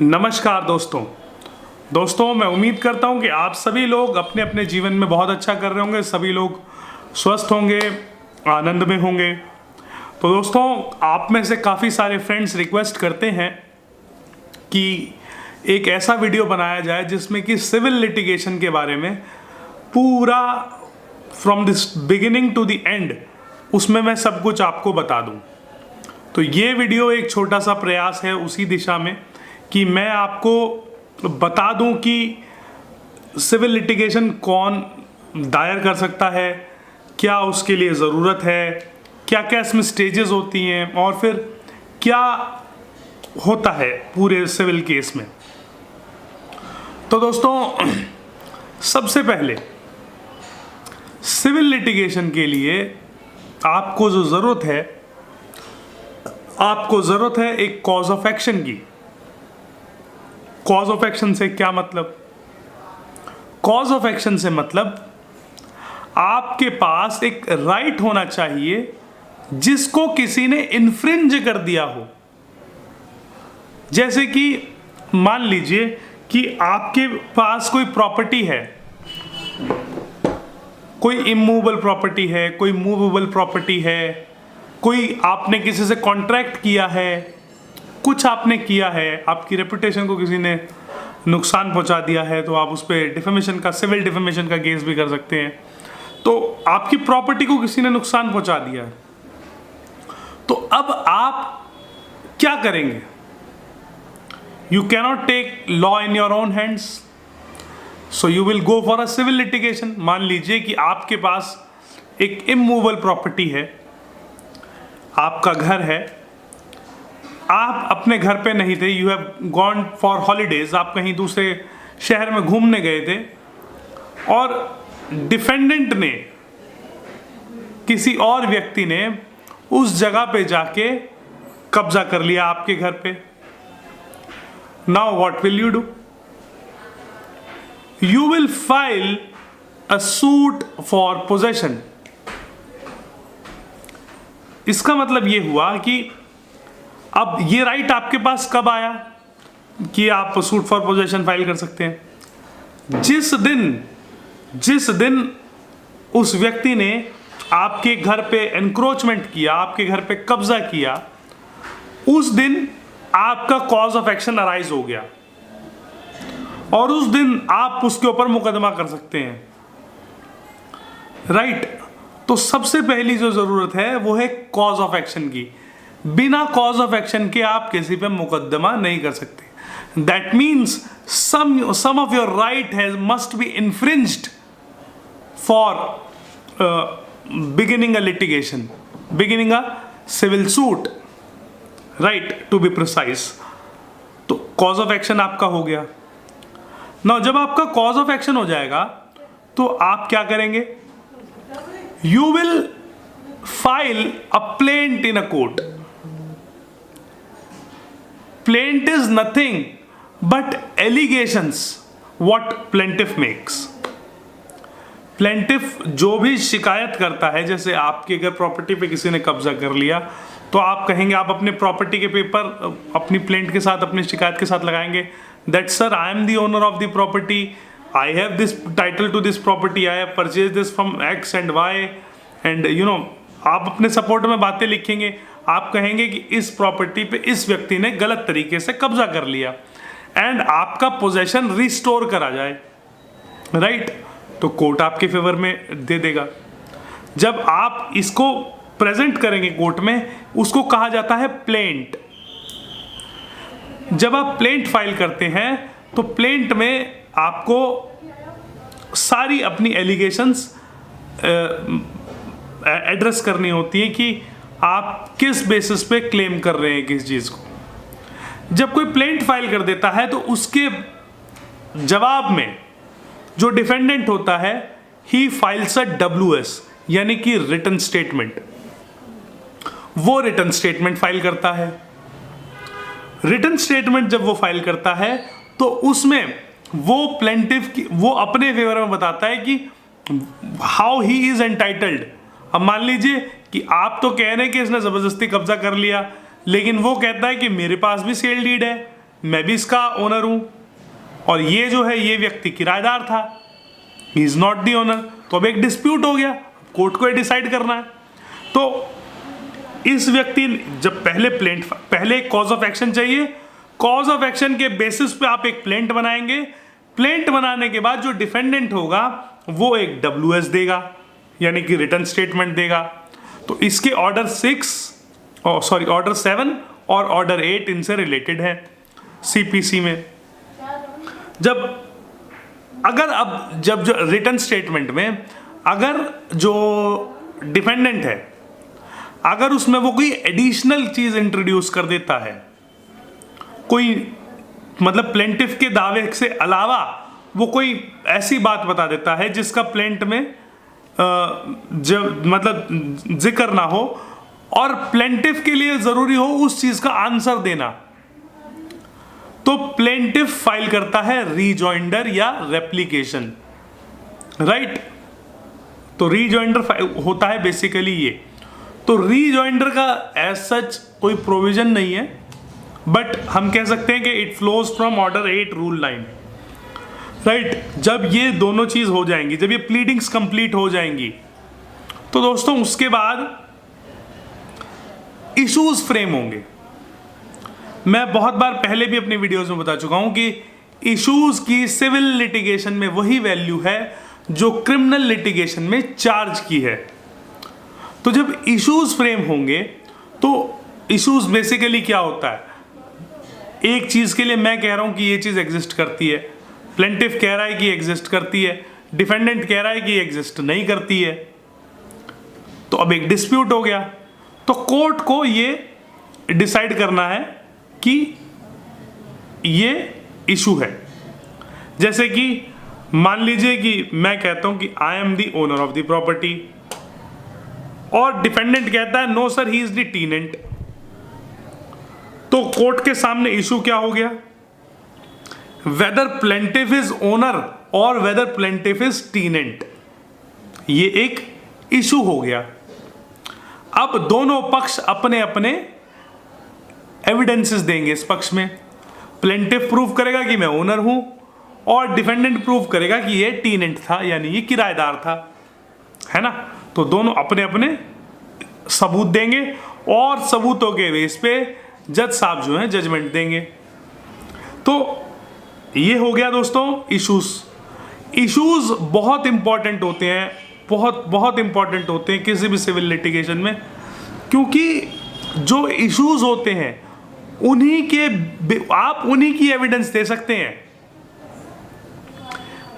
नमस्कार दोस्तों मैं उम्मीद करता हूं कि आप सभी लोग अपने अपने जीवन में बहुत अच्छा कर रहे होंगे। सभी लोग स्वस्थ होंगे, आनंद में होंगे। तो दोस्तों, आप में से काफ़ी सारे फ्रेंड्स रिक्वेस्ट करते हैं कि एक ऐसा वीडियो बनाया जाए जिसमें कि सिविल लिटिगेशन के बारे में पूरा from this beginning to the end उसमें मैं सब कुछ आपको बता दूं। तो ये वीडियो एक छोटा सा प्रयास है उसी दिशा में कि मैं आपको बता दूं कि सिविल लिटिगेशन कौन दायर कर सकता है, क्या उसके लिए ज़रूरत है, क्या क्या इसमें स्टेजेस होती हैं और फिर क्या होता है पूरे सिविल केस में। तो दोस्तों, सबसे पहले सिविल लिटिगेशन के लिए आपको जो ज़रूरत है, आपको ज़रूरत है एक कॉज ऑफ एक्शन की। कॉज ऑफ एक्शन से क्या मतलब? कॉज ऑफ एक्शन से मतलब आपके पास एक राइट होना चाहिए जिसको किसी ने इन्फ्रिंज कर दिया हो। जैसे कि मान लीजिए कि आपके पास कोई प्रॉपर्टी है, कोई इमूवेबल प्रॉपर्टी है, कोई मूवेबल प्रॉपर्टी है, कोई आपने किसी से कॉन्ट्रैक्ट किया है, कुछ आपने किया है, आपकी रेपुटेशन को किसी ने नुकसान पहुंचा दिया है, तो आप उस पर डिफेमेशन का, सिविल डिफेमेशन का केस भी कर सकते हैं। तो आपकी प्रॉपर्टी को किसी ने नुकसान पहुंचा दिया है, तो अब आप क्या करेंगे? You cannot take law in your own hands, so you will go for a civil litigation. मान लीजिए कि आपके पास एक इमूवेबल प्रॉपर्टी है, आपका घर है, आप अपने घर पे नहीं थे, you have gone for holidays, आप कहीं दूसरे शहर में घूमने गए थे और डिफेंडेंट ने, किसी और व्यक्ति ने उस जगह पे जाके कब्जा कर लिया आपके घर पे। Now what will you do? You will file a suit for possession. इसका मतलब ये हुआ कि अब ये राइट आपके पास कब आया कि आप सूट फॉर पोजेशन फाइल कर सकते हैं? जिस दिन उस व्यक्ति ने आपके घर पे एनक्रोचमेंट किया, आपके घर पे कब्जा किया, उस दिन आपका कॉज ऑफ एक्शन अराइज हो गया और उस दिन आप उसके ऊपर मुकदमा कर सकते हैं, राइट? तो सबसे पहली जो जरूरत है वो है कॉज ऑफ एक्शन की। बिना कॉज ऑफ एक्शन के आप किसी पे मुकदमा नहीं कर सकते। That means some of your right has must be infringed for beginning a litigation, beginning a civil suit, right, to be precise. तो कॉज ऑफ एक्शन आपका हो गया। नाउ जब आपका कॉज ऑफ एक्शन हो जाएगा तो आप क्या करेंगे? You will file a plaint in a court. Plaint is nothing but allegations what plaintiff makes. plaintiff जो भी शिकायत करता है, जैसे आपकी अगर प्रॉपर्टी पे किसी ने कब्जा कर लिया तो आप कहेंगे, आप अपने प्रॉपर्टी के पेपर अपनी प्लेंट के साथ, अपनी शिकायत के साथ लगाएंगे that sir I am the owner of the property, I have this title to this property, I have purchased this from X and Y and you know, आप अपने सपोर्ट में बातें लिखेंगे। आप कहेंगे कि इस प्रॉपर्टी पे इस व्यक्ति ने गलत तरीके से कब्जा कर लिया एंड आपका पोजेशन रिस्टोर करा जाए, राइट? तो कोर्ट आपके फेवर में दे देगा। जब आप इसको प्रेजेंट करेंगे कोर्ट में, उसको कहा जाता है प्लेंट। जब आप प्लेंट फाइल करते हैं तो प्लेंट में आपको सारी अपनी एलिगेशंस एड्रेस करनी होती है कि आप किस बेसिस पे क्लेम कर रहे हैं किस चीज़ को। जब कोई प्लेंट फाइल कर देता है तो उसके जवाब में जो डिफेंडेंट होता है, ही फाइल्स अ WS, यानी कि रिटन स्टेटमेंट। वो रिटन स्टेटमेंट फाइल करता है। रिटन स्टेटमेंट जब वो फाइल करता है तो उसमें वो प्लेंटिफ की, वो अपने फेवर में बताता है कि हाउ ही इज एंटाइटल्ड। अब मान लीजिए कि आप तो कह रहे हैं कि इसने ज़बरदस्ती कब्जा कर लिया, लेकिन वो कहता है कि मेरे पास भी सेल डीड है, मैं भी इसका ओनर हूं और ये जो है ये व्यक्ति किराएदार था, he is not the owner. तो अब एक डिस्प्यूट हो गया, कोर्ट को डिसाइड करना है। तो इस व्यक्ति जब पहले कॉज ऑफ एक्शन चाहिए, कॉज ऑफ एक्शन के बेसिस पे आप एक प्लेंट बनाएंगे। प्लेंट बनाने के बाद जो डिफेंडेंट होगा वो एक WS देगा, यानी कि रिटर्न स्टेटमेंट देगा। तो इसके ऑर्डर 7 और ऑर्डर 8 इनसे रिलेटेड है CPC में। जब जो रिटर्न स्टेटमेंट में अगर जो डिफेंडेंट है अगर उसमें वो कोई एडिशनल चीज इंट्रोड्यूस कर देता है, कोई मतलब प्लेंटिफ के दावे से अलावा वो कोई ऐसी बात बता देता है जिसका प्लेंट में जब मतलब जिक्र ना हो और प्लेंटिफ के लिए जरूरी हो उस चीज का आंसर देना, तो प्लेंटिफ फाइल करता है रीजॉइंडर या रेप्लिकेशन, राइट। तो रीजॉइंडर होता है बेसिकली ये। तो रीजॉइंडर का एज सच कोई प्रोविजन नहीं है, बट हम कह सकते हैं कि it flows from order 8 rule 9, right. जब ये दोनों चीज हो जाएंगी, जब ये प्लीडिंग्स कंप्लीट हो जाएंगी, तो दोस्तों उसके बाद इश्यूज फ्रेम होंगे। मैं बहुत बार पहले भी अपनी वीडियोस में बता चुका हूं कि इश्यूज की सिविल लिटिगेशन में वही वैल्यू है जो क्रिमिनल लिटिगेशन में चार्ज की है। तो जब इश्यूज फ्रेम होंगे तो इश्यूज बेसिकली क्या होता है, एक चीज के लिए मैं कह रहा हूं कि ये चीज एग्जिस्ट करती है, प्लेंटिफ कह रहा है कि एग्जिस्ट करती है, डिफेंडेंट कह रहा है कि एग्जिस्ट नहीं करती है, तो अब एक डिस्प्यूट हो गया। तो कोर्ट को ये डिसाइड करना है कि ये इशू है। जैसे कि मान लीजिए कि मैं कहता हूं कि I am the owner of the property और डिफेंडेंट कहता है no sir he is the tenant. तो कोर्ट के सामने इशू क्या हो गया, वेदर प्लेंटिफ इज ओनर और वेदर प्लेंटिफ इज टीनेंट, ये एक इशू हो गया। अब दोनों पक्ष अपने अपने एविडेंसेस देंगे इस पक्ष में। प्लेंटिफ प्रूव करेगा कि मैं ओनर हूं और डिफेंडेंट प्रूव करेगा कि ये टीनेंट था, यानी ये किराएदार था, है ना। तो दोनों अपने अपने सबूत देंगे और सबूतों के बेस पे जज साहब जो हैं जजमेंट देंगे। तो ये हो गया दोस्तों इश्यूज बहुत इंपॉर्टेंट होते हैं, बहुत इंपॉर्टेंट होते हैं किसी भी सिविल लिटिगेशन में, क्योंकि जो इश्यूज होते हैं आप उन्हीं की एविडेंस दे सकते हैं,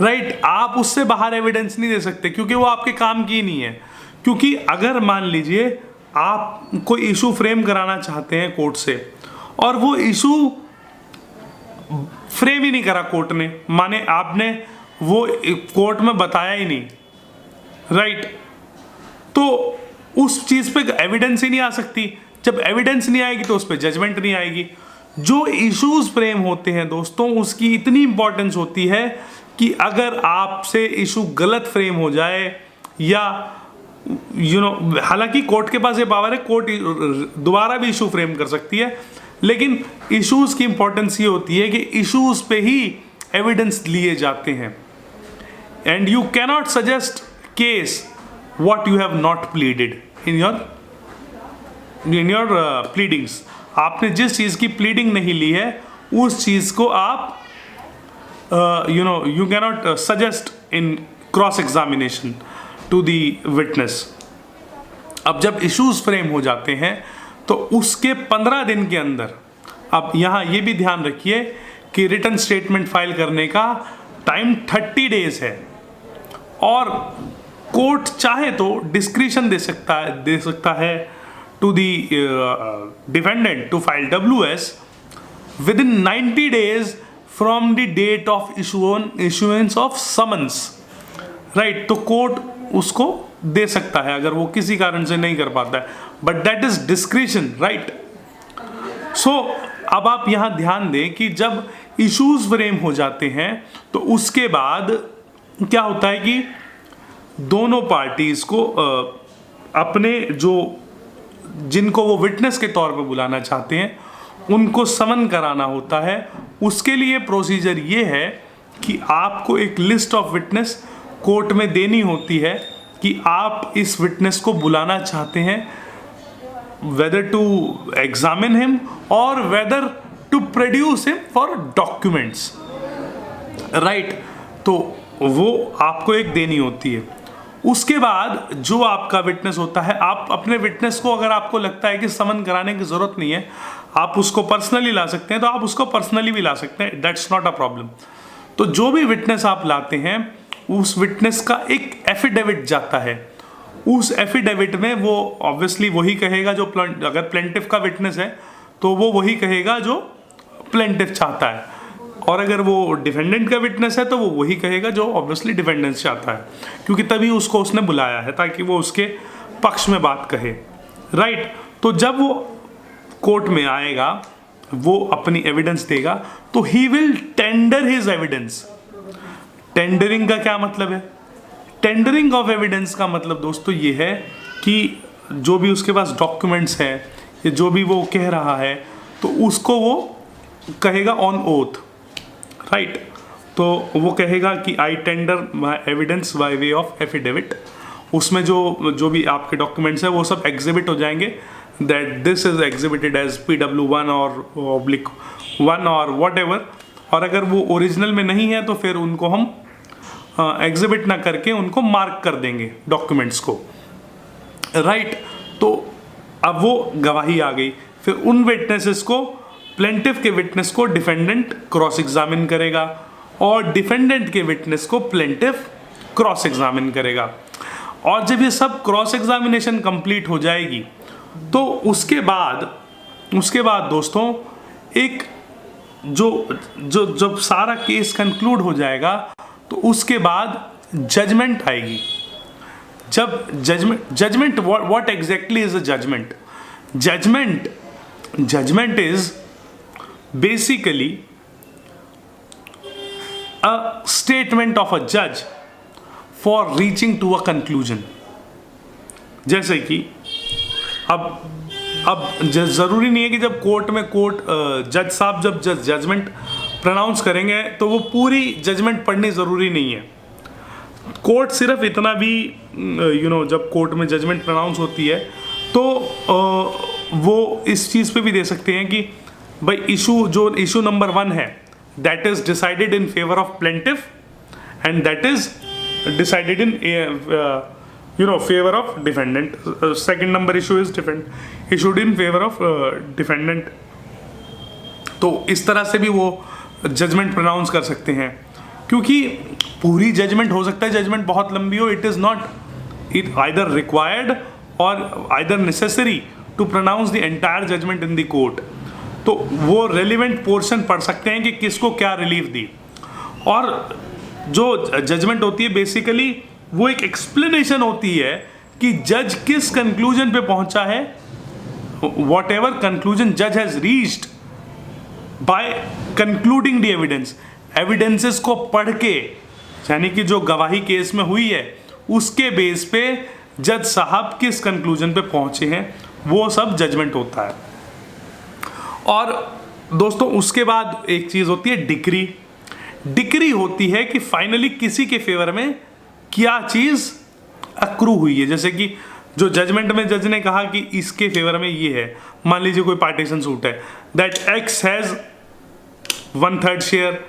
राइट। आप उससे बाहर एविडेंस नहीं दे सकते क्योंकि वो आपके काम की नहीं है। क्योंकि अगर मान लीजिए आप कोई इशू फ्रेम कराना चाहते हैं कोर्ट से और वो इशू फ्रेम ही नहीं करा कोर्ट ने, माने आपने वो कोर्ट में बताया ही नहीं, राइट, तो उस चीज पे एविडेंस ही नहीं आ सकती। जब एविडेंस नहीं आएगी तो उस पर जजमेंट नहीं आएगी। जो इश्यूज फ्रेम होते हैं दोस्तों उसकी इतनी इंपॉर्टेंस होती है कि अगर आपसे इशू गलत फ्रेम हो जाए या हालांकि कोर्ट के पास ये पावर है, कोर्ट दोबारा भी इशू फ्रेम कर सकती है, लेकिन इश्यूज की इंपॉर्टेंस ये होती है कि इश्यूज पे ही एविडेंस लिए जाते हैं। And you cannot suggest case what you have not pleaded in your pleadings. आपने जिस चीज की प्लीडिंग नहीं ली है उस चीज को आप you cannot suggest in cross examination to the witness। अब जब issues फ्रेम हो जाते हैं तो उसके 15 दिन के अंदर, अब यहाँ ये भी ध्यान रखिए कि रिटर्न स्टेटमेंट फाइल करने का टाइम 30 डेज है और कोर्ट चाहे तो डिस्क्रिशन दे सकता है to the defendant to file WS within 90 days from the date of issuance of summons, right. तो कोर्ट उसको दे सकता है अगर वो किसी कारण से नहीं कर पाता है, but that is discretion, right. So अब आप यहां ध्यान दें कि जब इश्यूज फ्रेम हो जाते हैं तो उसके बाद क्या होता है कि दोनों पार्टीज को अपने जिनको वो विटनेस के तौर पर बुलाना चाहते हैं उनको समन कराना होता है। उसके लिए प्रोसीजर ये है कि आपको एक लिस्ट ऑफ विटनेस कोर्ट में देनी होती है कि आप इस विटनेस को बुलाना चाहते हैं, whether to examine him or whether to produce him for documents, right? तो वो आपको एक देनी होती है। उसके बाद जो आपका विटनेस होता है, आप अपने विटनेस को, अगर आपको लगता है कि समन कराने की ज़रूरत नहीं है, आप उसको पर्सनली ला सकते हैं, तो आप उसको पर्सनली भी ला सकते हैं, दैट्स नॉट अ प्रॉब्लम। तो जो भी विटनेस आप लाते हैं, उस विटनेस का एक एफिडेविट जाता है। उस एफिडेविट में वो ऑब्वियसली वही कहेगा जो अगर प्लेंटिफ का विटनेस है तो वो वही कहेगा जो प्लेंटिफ चाहता है, और अगर वो डिफेंडेंट का विटनेस है तो वो वही कहेगा जो ऑब्वियसली डिफेंडेंट चाहता है, क्योंकि तभी उसको उसने बुलाया है ताकि वो उसके पक्ष में बात कहे, राइट? तो जब वो कोर्ट में आएगा, वो अपनी एविडेंस देगा, तो he will tender his evidence. Tendering का क्या मतलब है? टेंडरिंग ऑफ एविडेंस का मतलब दोस्तों ये है कि जो भी उसके पास डॉक्यूमेंट्स हैं या जो भी वो कह रहा है, तो उसको वो कहेगा ऑन ओथ, राइट? तो वो कहेगा कि I tender my evidence by way of affidavit. उसमें जो भी आपके डॉक्यूमेंट्स हैं वो सब एग्जिबिट हो जाएंगे, that this is exhibited as PW1 और -1 और वट एवर। और अगर वो ओरिजिनल में नहीं है तो फिर उनको हम एग्जिबिट ना करके उनको मार्क कर देंगे डॉक्यूमेंट्स को, राइट? तो अब वो गवाही आ गई, फिर उन विटनेसेस को, प्लेंटिफ के विटनेस को डिफेंडेंट क्रॉस एग्जामिन करेगा और डिफेंडेंट के विटनेस को प्लेंटिफ क्रॉस एग्जामिन करेगा। और जब ये सब क्रॉस एग्जामिनेशन कंप्लीट हो जाएगी तो उसके बाद दोस्तों एक जब सारा केस कंक्लूड हो जाएगा तो उसके बाद जजमेंट आएगी। जब judgment what exactly is a judgment? Judgment is basically a statement of a judge for reaching to a conclusion। जैसे कि अब जरूरी नहीं है कि जब जज साहब जब जजमेंट प्रोनाउंस करेंगे तो वो पूरी जजमेंट पढ़नी जरूरी नहीं है। कोर्ट सिर्फ इतना भी जब कोर्ट में जजमेंट प्रोनाउंस होती है तो वो इस चीज़ पे भी दे सकते हैं कि भाई इशू नंबर 1 है, that is decided in favour of plaintiff and that is decided in favour of defendant. Second number issue is issued in favour of defendant. तो इस तरह से भी वो जजमेंट प्रोनाउंस कर सकते हैं, क्योंकि पूरी जजमेंट हो सकता है जजमेंट बहुत लंबी हो। It is not either required और either necessary to pronounce the entire judgement in the court. तो वो रेलिवेंट पोर्शन पढ़ सकते हैं कि किसको क्या रिलीफ दी। और जो जजमेंट होती है बेसिकली वो एक एक्सप्लेनेशन होती है कि जज किस कंक्लूजन पे पहुंचा है, वॉट एवर कंक्लूजन जज has reached by concluding the evidences को पढ़ के, यानी कि जो गवाही केस में हुई है उसके बेस पे जज साहब किस कंक्लूजन पे पहुंचे हैं, वो सब जजमेंट होता है। और दोस्तों उसके बाद एक चीज़ होती है डिक्री होती है कि फाइनली किसी के फेवर में क्या चीज़ अक्रू हुई है। जैसे कि जो जजमेंट में जज ने कहा कि इसके फेवर में ये है, मान लीजिए कोई पार्टीशन सूट है, that X has 1/3 share,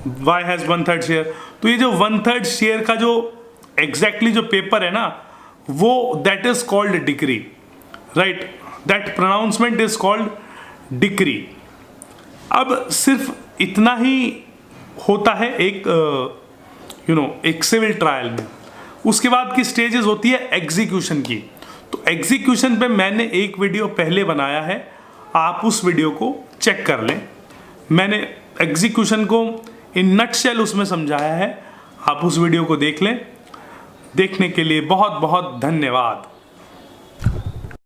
Y has 1/3 share. तो ये जो 1/3 शेयर का जो एग्जैक्टली जो पेपर है ना, वो that is called decree, right? That pronouncement is called decree. अब सिर्फ इतना ही होता है एक सिविल ट्रायल में। उसके बाद की स्टेजेस होती है एग्जीक्यूशन की। तो एग्जीक्यूशन पे मैंने एक वीडियो पहले बनाया है, आप उस वीडियो को चेक कर लें। मैंने एग्जीक्यूशन को इन नटशेल उसमें समझाया है, आप उस वीडियो को देख लें। देखने के लिए बहुत बहुत धन्यवाद।